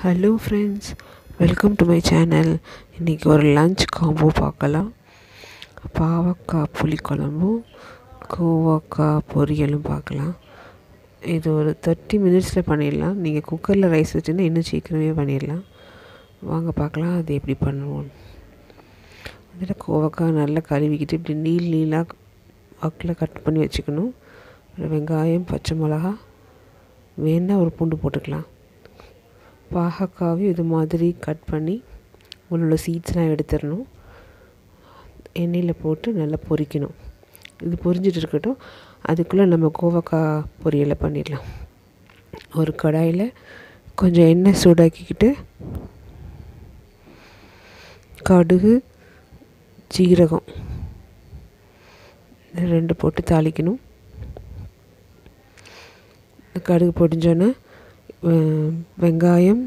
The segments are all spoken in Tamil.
Hello friends, welcome to my channel. இன்றைக்கி ஒரு லன்ச் காம்போ பார்க்கலாம். பாவக்காய் புளிக்குழம்பும் கோவக்காய் பொரியலும் பார்க்கலாம். இது ஒரு 30 மினிட்ஸில் பண்ணிடலாம். நீங்கள் குக்கரில் ரைஸ் வச்சுன்னா இன்னும் சீக்கிரமே பண்ணிடலாம். வாங்க பார்க்கலாம் அது எப்படி பண்ணுவோம். அதில் கோவக்காய் நல்லா கழுவிக்கிட்டு இப்படி நீளாக வாக்கில் கட் பண்ணி வச்சுக்கணும். வெங்காயம், பச்சை மிளகா, வேணால் ஒரு பூண்டு போட்டுக்கலாம். பாகக்காயும் இது மாதிரி கட் பண்ணி உள்ள சீட்ஸ்லாம் எடுத்துடணும். எண்ணெயில் போட்டு நல்லா பொரிக்கணும். இது பொரிஞ்சிட்டு இருக்கட்டும். அதுக்குள்ளே நம்ம கோவக்காய் பொரியலை பண்ணிடலாம். ஒரு கடாயில் கொஞ்சம் எண்ணெய் சூடாக்கிக்கிட்டு கடுகு, சீரகம் 2 போட்டு தாளிக்கணும். கடுகு பொடிஞ்சோன்னே வெங்காயம்,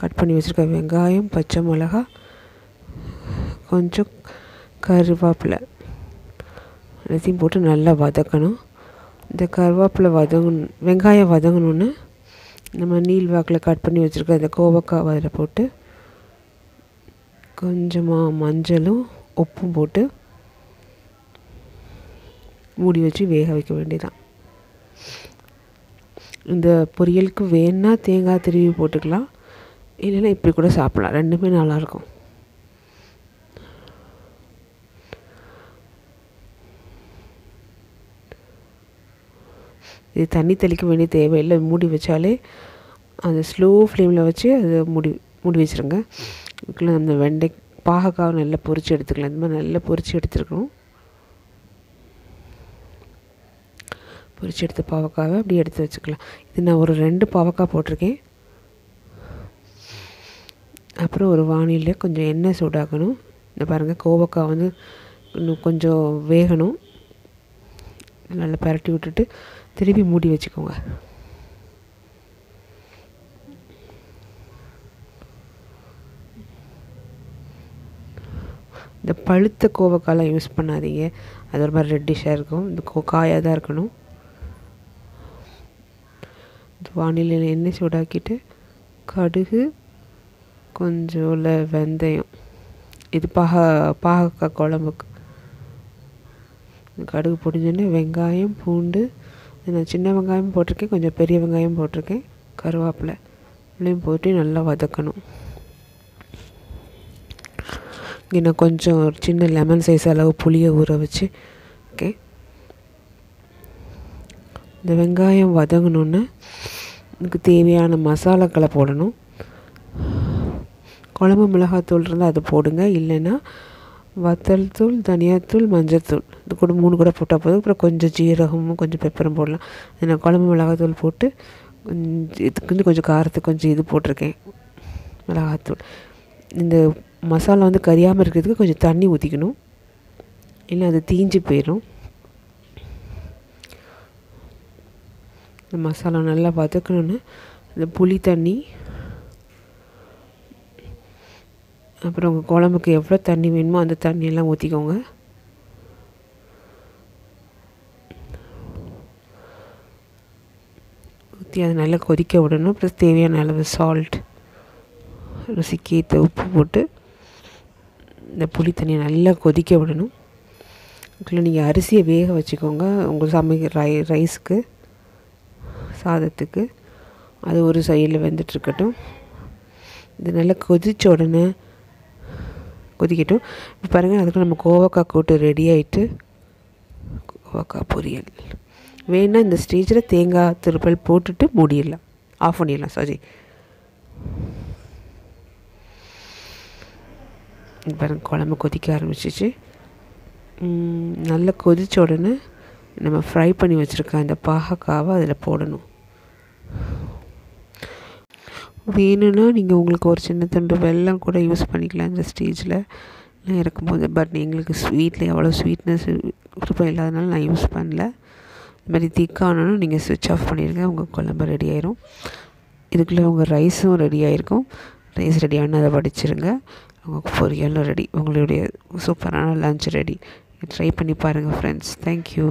கட் பண்ணி வச்சுருக்க வெங்காயம், பச்சை மிளகா, கொஞ்சம் கருவேப்பிலை எல்லாத்தையும் போட்டு நல்லா வதக்கணும். இந்த கருவேப்பிலை வெங்காயம் வதங்கணுன்னு நம்ம நீள்வாக்கில் கட் பண்ணி வச்சுருக்க இந்த கோவக்காய் அதில் போட்டு கொஞ்சமாக மஞ்சளும் உப்பும் போட்டு மூடி வச்சு வேக வைக்க வேண்டியதான். இந்த பொரியலுக்கு வேணால் தேங்காய் திருவி போட்டுக்கலாம், இல்லைன்னா இப்படி கூட சாப்பிட்லாம். ரெண்டுமே நல்லாயிருக்கும். இது தண்ணி தெளிக்க வேண்டிய தேவையில்லை. மூடி வச்சாலே அது ஸ்லோ ஃப்ளேமில் வச்சு அதை மூடி வச்சுருங்க. இதுக்குள்ளே நம்ம பாகக்காய் நல்லா பொரித்து எடுத்துக்கலாம். இந்த மாதிரி நல்லா பொரித்து எடுத்துருக்கணும். பொரித்து எடுத்த பாவக்காவை அப்படி எடுத்து வச்சுக்கலாம். இது நான் ஒரு 2 பாவக்காய் போட்டிருக்கேன். அப்புறம் ஒரு வானிலையில் கொஞ்சம் எண்ணெய் சூடாக்கணும். இந்த பாருங்கள், கோவக்காய் இன்னும் கொஞ்சம் வேகணும். நல்லா பரட்டி விட்டுட்டு திருப்பி மூடி வச்சுக்கோங்க. இந்த பழுத்த கோவக்காயெலாம் யூஸ் பண்ணாதீங்க. அது ஒரு மாதிரி ரெட்டிஷாக இருக்கும். இந்த காயாக தான் இருக்கணும். வானிலையில் எண்ணெய் சூடாக்கிட்டு கடுகு, கொஞ்சம் வெந்தயம். இது பாகக்காய் குழம்புக்கு. கடுகு பொடிஞ்சோன்னே வெங்காயம், பூண்டு, நான் சின்ன வெங்காயம் போட்டிருக்கேன், கொஞ்சம் பெரிய வெங்காயம் போட்டிருக்கேன், கருவேப்பிலை இதையும் போட்டு நல்லா வதக்கணும். இங்கே நான் கொஞ்சம் ஒரு சின்ன லெமன் சைஸ் அளவு புளியை ஊற வச்சு ஓகே. இந்த வெங்காயம் வதங்கணுன்னு இதுக்கு தேவையான மசாலாக்களை போடணும். குழம்பு மிளகாத்தூள் இருந்தால் அது போடுங்க, இல்லைன்னா வத்தல் தூள், தனியாத்தூள், மஞ்சத்தூள் இது கூட 3 கூட போட்டால் போதும். அப்புறம் கொஞ்சம் ஜீரகமும் கொஞ்சம் பெப்பரும் போடலாம். நான் குழம்பு மிளகாத்தூள் போட்டு இதுக்கு கொஞ்சம் காரத்துக்கு கொஞ்சம் இது போட்டிருக்கேன், மிளகாத்தூள். இந்த மசாலா கரியாமல் இருக்கிறதுக்கு கொஞ்சம் தண்ணி ஊற்றிக்கணும், இல்லை அது தீஞ்சு போயிடும். இந்த மசாலா நல்லா வதக்கணுன்னு இந்த புளி தண்ணி, அப்புறம் உங்கள் குழம்புக்கு எவ்வளோ தண்ணி வேணுமோ அந்த தண்ணியெல்லாம் ஊற்றிக்கோங்க. ஊற்றி அதை நல்லா கொதிக்க விடணும். ப்ளஸ் தேவையான அளவு சால்ட், ருசிக்கு ஏற்ற உப்பு போட்டு இந்த புளி தண்ணியை நல்லா கொதிக்க விடணும். இதுக்குள்ளே நீங்கள் அரிசியை வேக வச்சுக்கோங்க. உங்கள் சமைக்கிற ரைஸுக்கு, சாதத்துக்கு. அது ஒரு சைடில் வெந்துட்டுருக்கட்டும். இது நல்லா கொதித்த உடனே கொதிக்கட்டும். இப்போ பாருங்கள், அதுக்கு நம்ம கோவக்காய் கூட்டு ரெடி ஆகிட்டு, கோவக்காய் பொரியல். வேணால் இந்த ஸ்டேஜில் தேங்காய் திருப்பல் போட்டுட்டு மூடிடலாம், ஆஃப் பண்ணிடலாம். சாரி, பாருங்கள் குழம்பு கொதிக்க ஆரம்பிச்சிச்சு. நல்லா கொதித்த உடனே நம்ம ஃப்ரை பண்ணி வச்சுருக்க அந்த பாகக்காவை அதில் போடணும். வேணும்னா நீங்கள் உங்களுக்கு ஒரு சின்ன துண்டு வெல்லம் கூட யூஸ் பண்ணிக்கலாம் இந்த ஸ்டேஜில் நான் இருக்கும்போது. பட் எங்களுக்கு ஸ்வீட்டில் எவ்வளோ ஸ்வீட்னஸ் விருப்பம் இல்லாதனால நான் யூஸ் பண்ணல. இது மாதிரி திக்கானோன்னு நீங்கள் ஸ்விட்ச் ஆஃப் பண்ணிடுங்க, உங்கள் குழம்பு ரெடி ஆயிரும். இதுக்குள்ளே உங்கள் ரைஸும் ரெடி ஆகிருக்கும். ரைஸ் ரெடி ஆனால் அதை வடிச்சிருங்க. உங்கள் பொரியலும் ரெடி. உங்களுடைய சூப்பரான லன்ச் ரெடி. ட்ரை பண்ணி பாருங்கள் ஃப்ரெண்ட்ஸ். தேங்க்யூ.